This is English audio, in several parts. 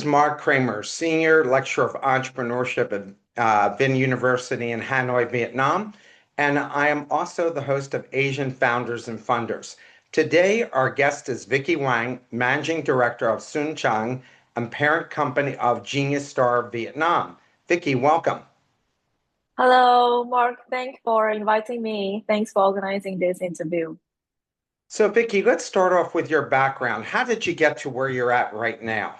Marc Kramer, Senior Lecturer of Entrepreneurship at VinUniversity in Hanoi, Vietnam, and I am also the host of Asian Founders and Funders. Today, our guest is Vicki Wang, Managing Director of Sun Cheng and parent company of Genius Star Vietnam. Vicki, welcome. Hello, Mark. Thanks for inviting me. Thanks for organizing this interview. So, Vicki, let's start off with your background. How did you get to where you're at right now?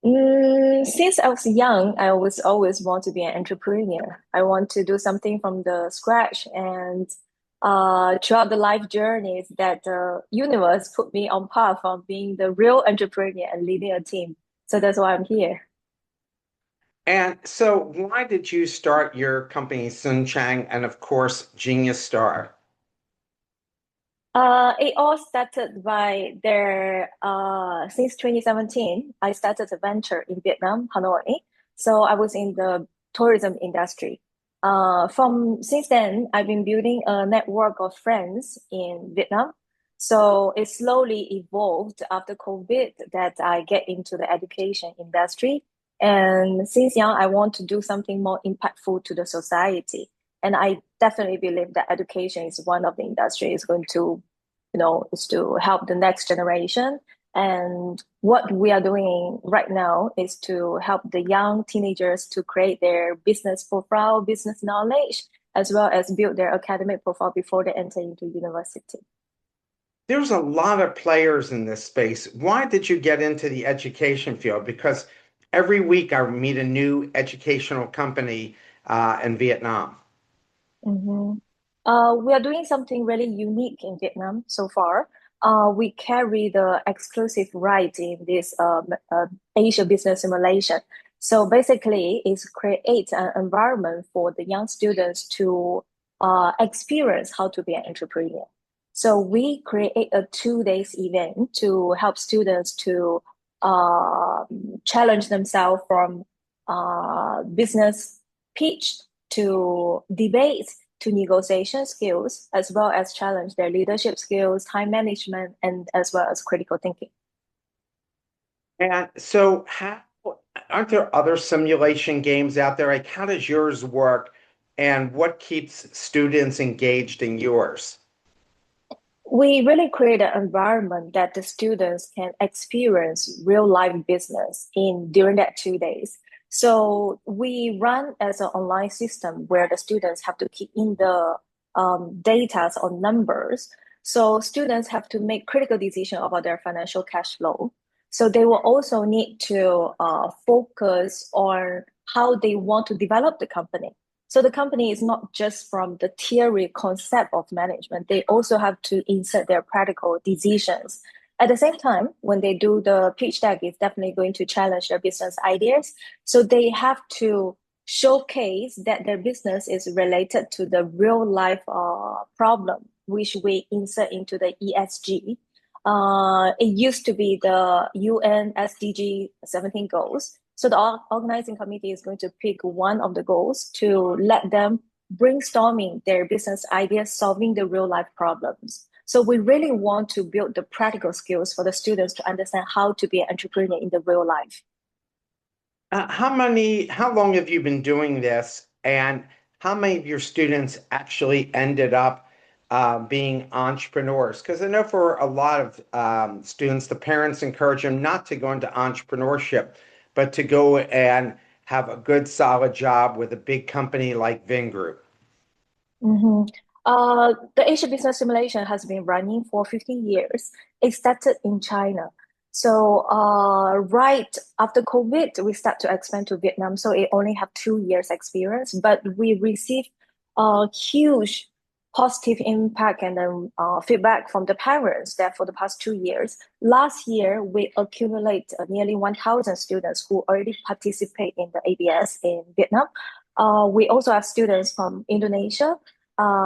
Since I was young, I was always want to be an entrepreneur. I want to do something from the scratch, and throughout the life journeys that the universe put me on path of being the real entrepreneur and leading a team. So that's why I'm here. And so, why did you start your company, Sun Chang, and of course, Genius Star? It all started by since 2017, I started a venture in Vietnam, Hanoi. So I was in the tourism industry. From since then, I've been building a network of friends in Vietnam. So it slowly evolved after COVID that I get into the education industry. And since young, I want to do something more impactful to the society. And I definitely believe that education is one of the industry is going to, is to help the next generation. And what we are doing right now is to help the young teenagers to create their business profile, business knowledge, as well as build their academic profile before they enter into university. There's a lot of players in this space. Why did you get into the education field? Because every week I meet a new educational company in Vietnam. Mhm. We are doing something really unique in Vietnam so far. We carry the exclusive right in this Asia business simulation. So basically, it's create an environment for the young students to experience how to be an entrepreneur. So we create a 2 days event to help students to uh, challenge themselves from business pitch to debate to negotiation skills, as well as challenge their leadership skills, time management, and as well as critical thinking. And so, how aren't there other simulation games out there? Like, how does yours work, and what keeps students engaged in yours? We really create an environment that the students can experience real life business in during that 2 days. So we run as an online system where the students have to key in the data on numbers. So students have to make critical decision about their financial cash flow. So they will also need to focus on how they want to develop the company. So the company is not just from the theory concept of management, they also have to insert their practical decisions. At the same time, when they do the pitch deck, it's definitely going to challenge their business ideas. So they have to showcase that their business is related to the real life problem, which we insert into the ESG. It used to be the UN SDG 17 goals. So the organizing committee is going to pick one of the goals to let them brainstorming their business ideas, solving the real life problems. So we really want to build the practical skills for the students to understand how to be an entrepreneur in the real life. How long have you been doing this, and how many of your students actually ended up being entrepreneurs? Because I know for a lot of students, the parents encourage them not to go into entrepreneurship, but to go and have a good, solid job with a big company like Vin Group. Mhm. The Asia Business Simulation has been running for 15 years. It started in China. So right after COVID, we start to expand to Vietnam. So it only have 2 years experience, but we received a huge positive impact and then feedback from the parents that for the past 2 years. Last year, we accumulate nearly 1,000 students who already participate in the ABS in Vietnam. We also have students from Indonesia,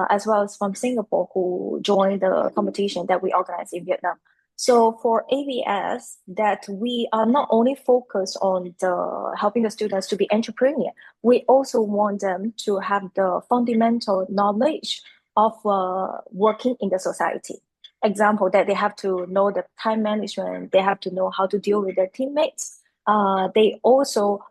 as well as from Singapore who joined the competition that we organized in Vietnam. So for ABS, that we are not only focused on the helping the students to be entrepreneur, we also want them to have the fundamental knowledge of working in the society. Example that they have to know the time management, they have to know how to deal with their teammates, they also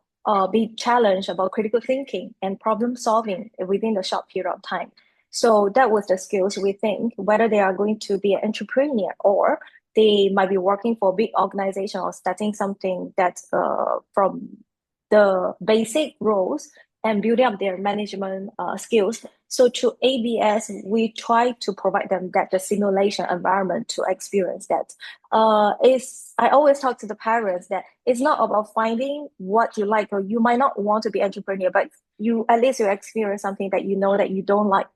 be challenged about critical thinking and problem solving within a short period of time. So that was the skills we think, whether they are going to be an entrepreneur or they might be working for a big organization or starting something that's from the basic roles and building up their management skills. So through ABS, we try to provide them that the simulation environment to experience that. Is I always talk to the parents that it's not about finding what you like, or you might not want to be entrepreneur, but you at least you experience something that you know that you don't like.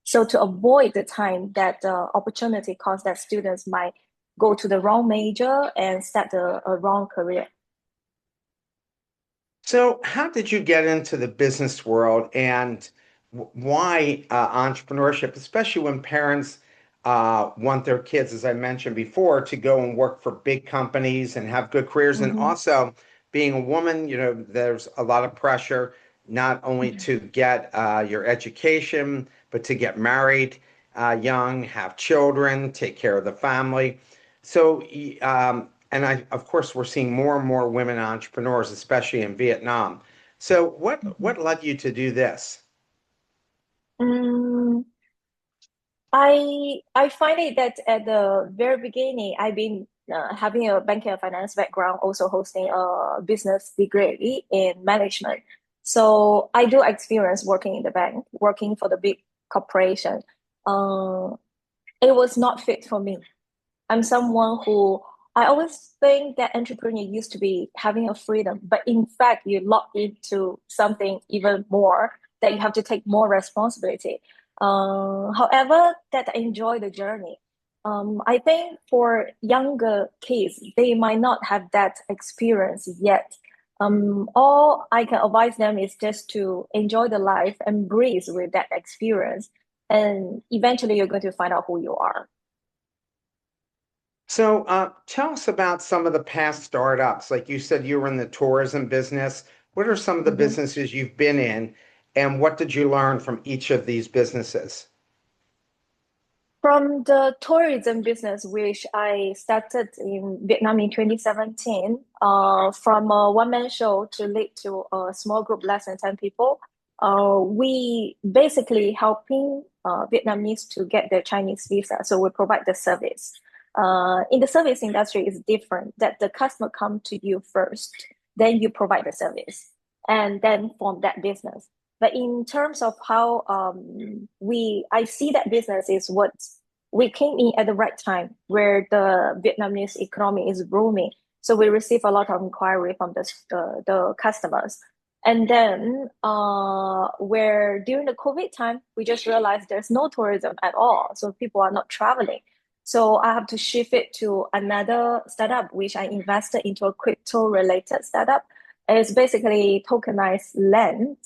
So to avoid the time that the opportunity cost that students might go to the wrong major and start a wrong career. So, how did you get into the business world and why entrepreneurship, especially when parents want their kids, as I mentioned before, to go and work for big companies and have good careers? And Mm-hmm. also, being a woman, there's a lot of pressure not only to get your education, but to get married young, have children, take care of the family. So, and of course, we're seeing more and more women entrepreneurs, especially in Vietnam. So, what led you to do this? Mm, I find it that at the very beginning, I've been having a banking and finance background, also hosting a business degree in management. So I do experience working in the bank, working for the big corporation. Uh, it was not fit for me. I'm someone who I always think that entrepreneur used to be having a freedom, but in fact, you lock into something even more that you have to take more responsibility. However, that I enjoy the journey. I think for younger kids, they might not have that experience yet. All I can advise them is just to enjoy the life and breathe with that experience, and eventually you're going to find out who you are. So, tell us about some of the past startups. Like you said, you were in the tourism business. What are some of the Mhm. businesses you've been in, and what did you learn from each of these businesses? From the tourism business, which I started in Vietnam in 2017, from a one-man show to lead to a small group less than 10 people, we basically helping Vietnamese to get their Chinese visa. So we provide the service. In the service industry, it's different that the customer come to you first, then you provide the service, and then form that business. But in terms of how I see that business is what we came in at the right time where the Vietnamese economy is booming. So we receive a lot of inquiry from the customers. And then where during the COVID time, we just realized there's no tourism at all. So people are not traveling. So I have to shift it to another startup, which I invested into a crypto related startup. It's basically tokenized land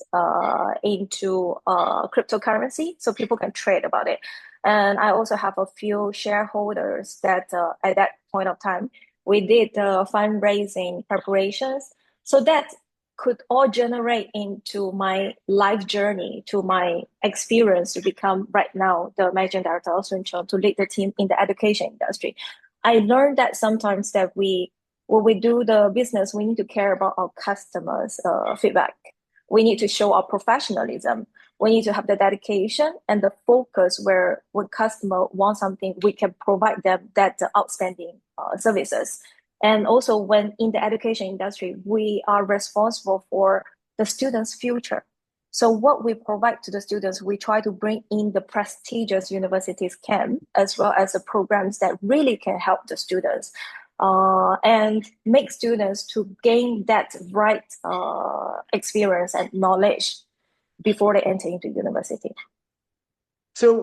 into cryptocurrency so people can trade about it. And I also have a few shareholders that at that point of time, we did fundraising preparations. So that could all generate into my life journey, to my experience to become right now the managing director of Cheng to lead the team in the education industry. I learned that sometimes that when we do the business, we need to care about our customers' feedback. We need to show our professionalism. We need to have the dedication and the focus where when customer wants something, we can provide them that outstanding services. And also when in the education industry, we are responsible for the students' future. So what we provide to the students, we try to bring in the prestigious universities can, as well as the programs that really can help the students and make students to gain that right experience and knowledge before they enter into university. So,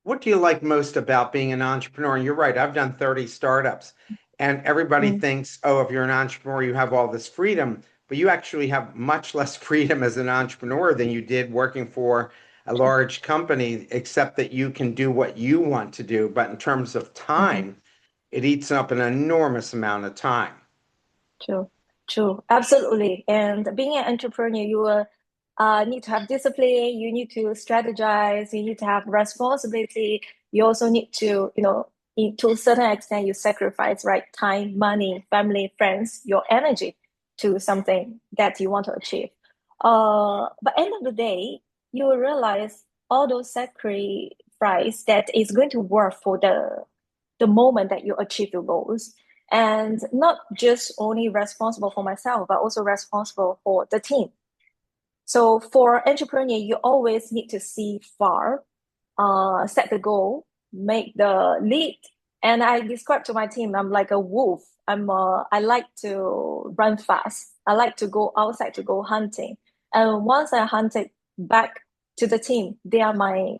what do you like most about being an entrepreneur? And you're right, I've done 30 startups, and everybody Mm, thinks, oh, if you're an entrepreneur, you have all this freedom, but you actually have much less freedom as an entrepreneur than you did working for a large company, except that you can do what you want to do. But in terms of mhm. time, it eats up an enormous amount of time. True, true, absolutely. And being an entrepreneur, you will need to have discipline. You need to strategize. You need to have responsibility. You also need to, to a certain extent, you sacrifice, right? Time, money, family, friends, your energy to something that you want to achieve. But end of the day, you will realize all those sacrifice that is going to work for the moment that you achieve your goals. And not just only responsible for myself, but also responsible for the team. So for entrepreneur, you always need to see far, set the goal, make the lead. And I describe to my team, I'm like a wolf. I like to run fast. I like to go outside to go hunting. And once I hunted back to the team, they are my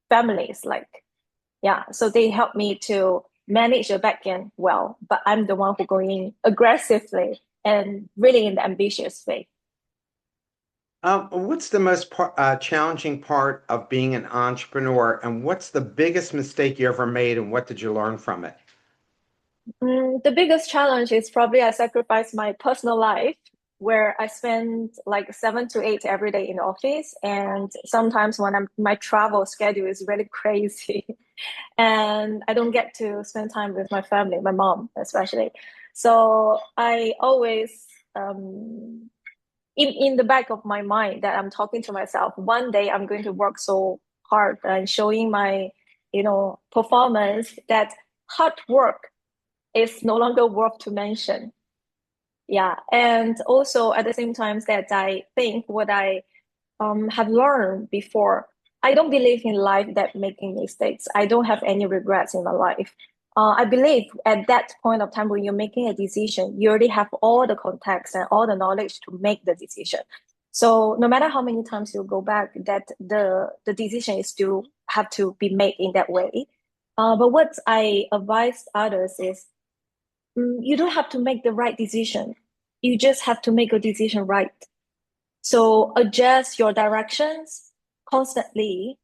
families. Like, yeah, so they help me to manage the back end well, but I'm the one who going aggressively and really in the ambitious way. What's the most challenging part of being an entrepreneur, and what's the biggest mistake you ever made, and what did you learn from it? The biggest challenge is probably I sacrifice my personal life where I spend like 7 to 8 every day in the office. And sometimes when my travel schedule is really crazy and I don't get to spend time with my family, my mom especially. So I always, in the back of my mind that I'm talking to myself, one day I'm going to work so hard and showing my, performance that hard work is no longer worth to mention. Yeah. And also at the same time that I think what I have learned before, I don't believe in life that making mistakes. I don't have any regrets in my life. I believe at that point of time when you're making a decision, you already have all the context and all the knowledge to make the decision. So no matter how many times you go back, that the decision is still have to be made in that way. But what I advise others is you don't have to make the right decision. You just have to make a decision right. So adjust your directions constantly,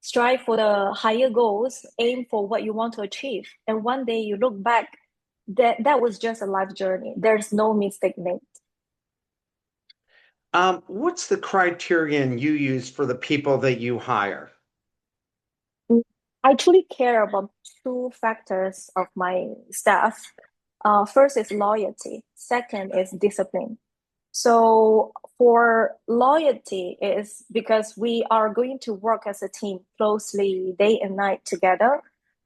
strive for the higher goals, aim for what you want to achieve. And one day you look back, that was just a life journey. There's no mistake made. What's the criterion you use for the people that you hire? I truly care about two factors of my staff. First is loyalty. Second is discipline. So for loyalty is because we are going to work as a team closely day and night together.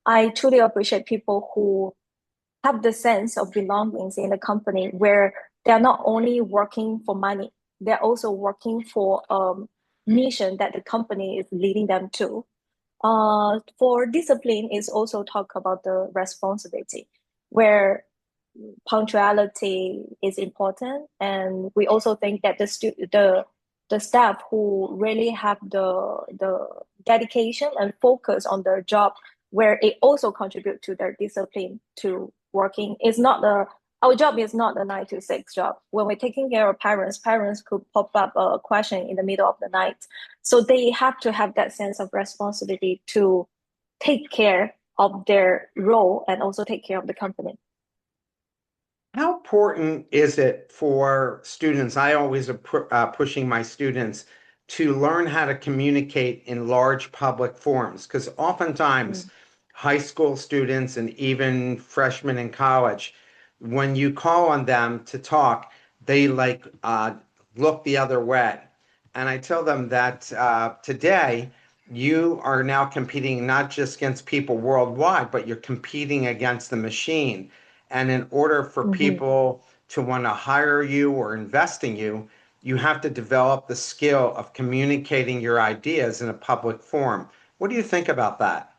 I truly appreciate people who have the sense of belongings in the company where they're not only working for money, they're also working for a mission that the company is leading them to. For discipline is also talk about the responsibility, where punctuality is important, and we also think that the staff who really have the dedication and focus on their job, where it also contribute to their discipline to working is not the our job is not a 9 to 6 job. When we're taking care of parents, parents could pop up a question in the middle of the night. So they have to have that sense of responsibility to take care of their role and also take care of the company. How important is it for students? I always am pushing my students to learn how to communicate in large public forums because oftentimes Mm. high school students and even freshmen in college, when you call on them to talk, they look the other way. And I tell them that today you are now competing not just against people worldwide, but you're competing against the machine. And in order for Mhm. people to want to hire you or invest in you, you have to develop the skill of communicating your ideas in a public forum. What do you think about that?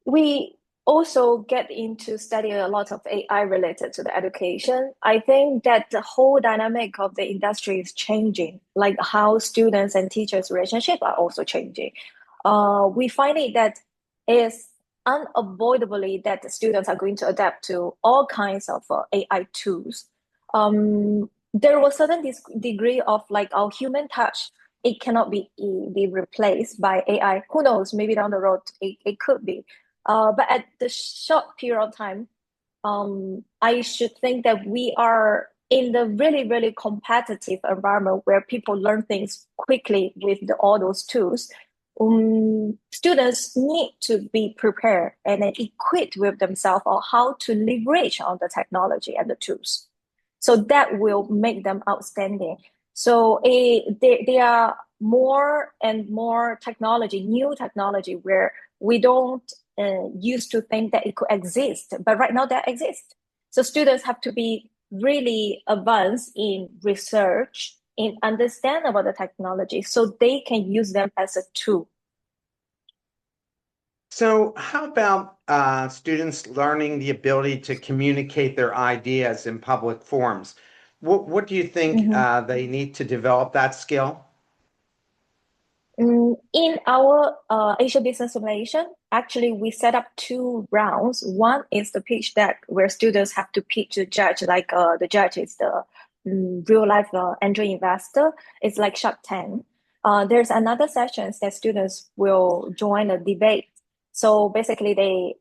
We also get into studying a lot of AI related to the education. I think that the whole dynamic of the industry is changing, like how students and teachers' relationship are also changing. We find it that is unavoidably that the students are going to adapt to all kinds of AI tools. There was certain degree of like our human touch. It cannot be replaced by AI. Who knows? Maybe down the road it could be. But at the short period of time, I should think that we are in the really, really competitive environment where people learn things quickly with all those tools. students need to be prepared and then equipped with themselves on how to leverage on the technology and the tools. So that will make them outstanding. So there are more and more technology, new technology, where we don't used to think that it could exist, but right now that exists. So students have to be really advanced in research, in understand about the technology, so they can use them as a tool. So, how about students learning the ability to communicate their ideas in public forums? What do you think Mhm. they need to develop that skill? In our Asia Business Simulation, actually, we set up two rounds. One is the pitch deck, where students have to pitch the judge, like the judge is the real life angel investor. It's like Shark Tank. There's another sessions that students will join a debate. So basically, they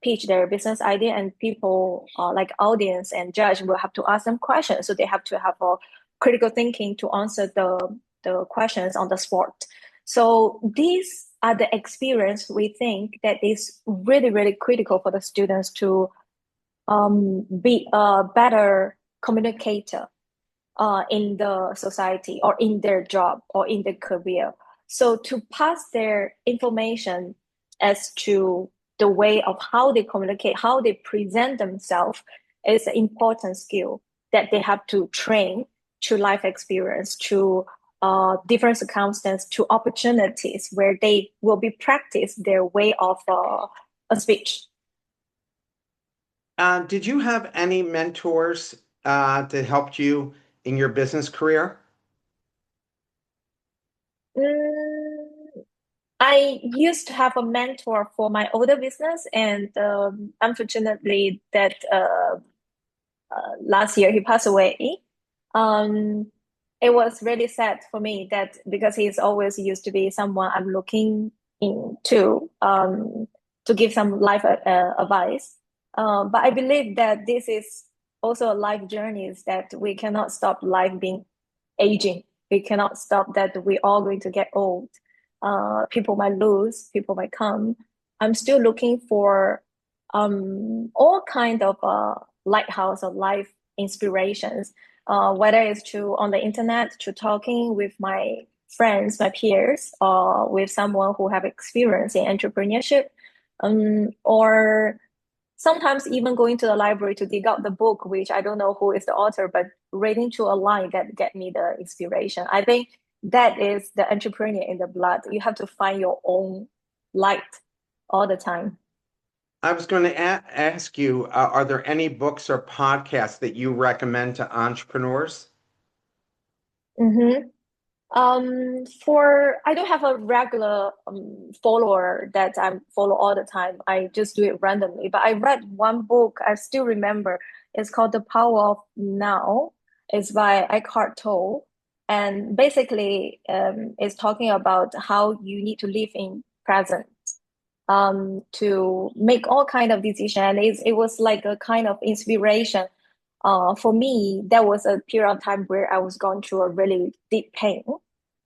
pitch their business idea, and people like audience and judge will have to ask them questions. So they have to have a critical thinking to answer the questions on the spot. So these are the experience we think that is really, really critical for the students to be a better communicator in the society or in their job or in their career. So to pass their information as to the way of how they communicate, how they present themselves is an important skill that they have to train to life experience, to different circumstances, to opportunities where they will be practice their way of a speech. Did you have any mentors that helped you in your business career? Mm, I used to have a mentor for my older business, and unfortunately, that last year he passed away. Um, it was really sad for me that because he's always used to be someone I'm looking into to give some life advice. But I believe that this is also a life journey, is that we cannot stop life being aging. We cannot stop that we're all going to get old. People might lose, people might come. I'm still looking for all kind of lighthouse of life inspirations, whether it's to on the internet, to talking with my friends, my peers, or with someone who have experience in entrepreneurship, or sometimes even going to the library to dig out the book, which I don't know who is the author, but reading to a line that get me the inspiration. I think that is the entrepreneur in the blood. You have to find your own light all the time. I was going to ask you, are there any books or podcasts that you recommend to entrepreneurs? Mm-hmm. For I don't have a regular follower that I follow all the time. I just do it randomly. But I read one book I still remember. It's called The Power of Now. It's by Eckhart Tolle, and basically, it's talking about how you need to live in present to make all kind of decisions. And it was like a kind of inspiration. For me, that was a period of time where I was going through a really deep pain.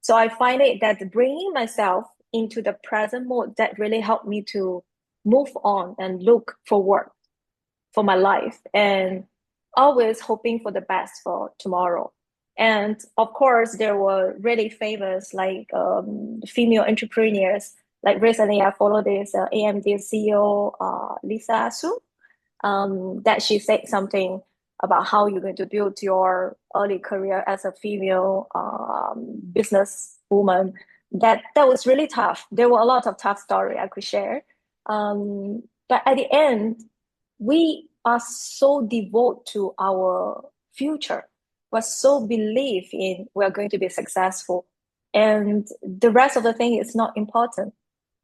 So I find it that bringing myself into the present mode that really helped me to move on and look forward for my life and always hoping for the best for tomorrow. And of course, there were really famous like female entrepreneurs. Like recently, I followed this AMD CEO, Lisa Su, that she said something about how you're going to build your early career as a female business woman. That was really tough. There were a lot of tough story I could share. But at the end, we are so devoted to our future. We're so believe in we're going to be successful. And the rest of the thing is not important.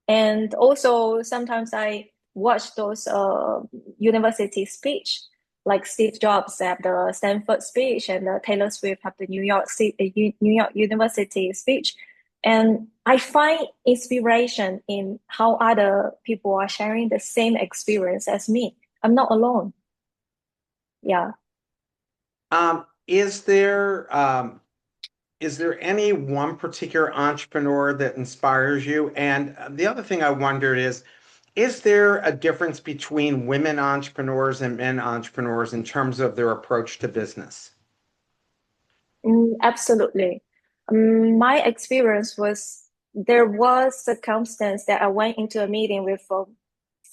And also sometimes I watch those university speech, like Steve Jobs at the Stanford speech and Taylor Swift at the New York University speech. And I find inspiration in how other people are sharing the same experience as me. I'm not alone. Yeah. Is there is there any one particular entrepreneur that inspires you? And the other thing I wondered is there a difference between women entrepreneurs and men entrepreneurs in terms of their approach to business? Absolutely. My experience was there was circumstance that I went into a meeting with a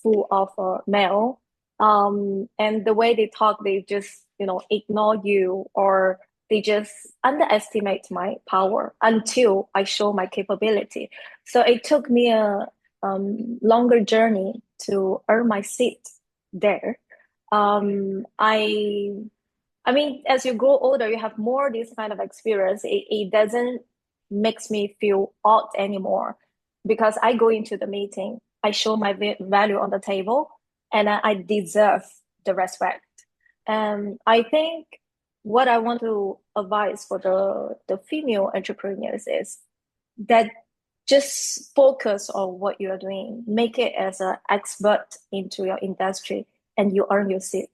full of male, and the way they talk, they just ignore you or they just underestimate my power until I show my capability. So it took me a longer journey to earn my seat there. I mean, as you grow older, you have more this kind of experience. It doesn't makes me feel odd anymore because I go into the meeting, I show my value on the table, and I deserve the respect. And I think what I want to advise for the female entrepreneurs is that just focus on what you are doing, make it as an expert into your industry, and you earn your seat.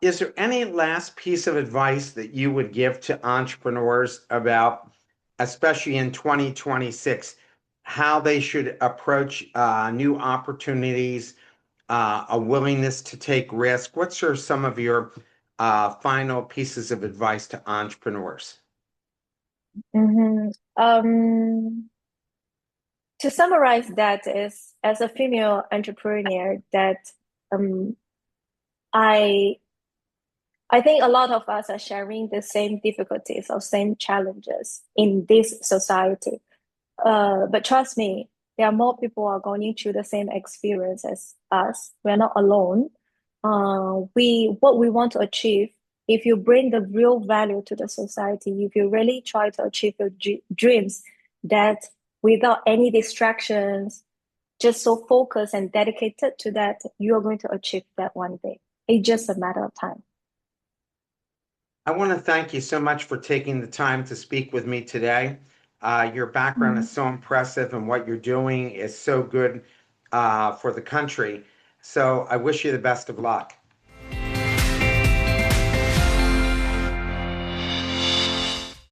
Is there any last piece of advice that you would give to entrepreneurs about, especially in 2026, how they should approach new opportunities, a willingness to take risk? What's some of your final pieces of advice to entrepreneurs? Mhm. To summarize that is as a female entrepreneur that um, I I think a lot of us are sharing the same difficulties or same challenges in this society. But trust me, there are more people are going through the same experience as us. We're not alone. We what we want to achieve, if you bring the real value to the society, if you really try to achieve your dreams, that without any distractions, just so focused and dedicated to that, you are going to achieve that one day. It's just a matter of time. I want to thank you so much for taking the time to speak with me today. Your background Mm. is so impressive, and what you're doing is so good for the country. So I wish you the best of luck.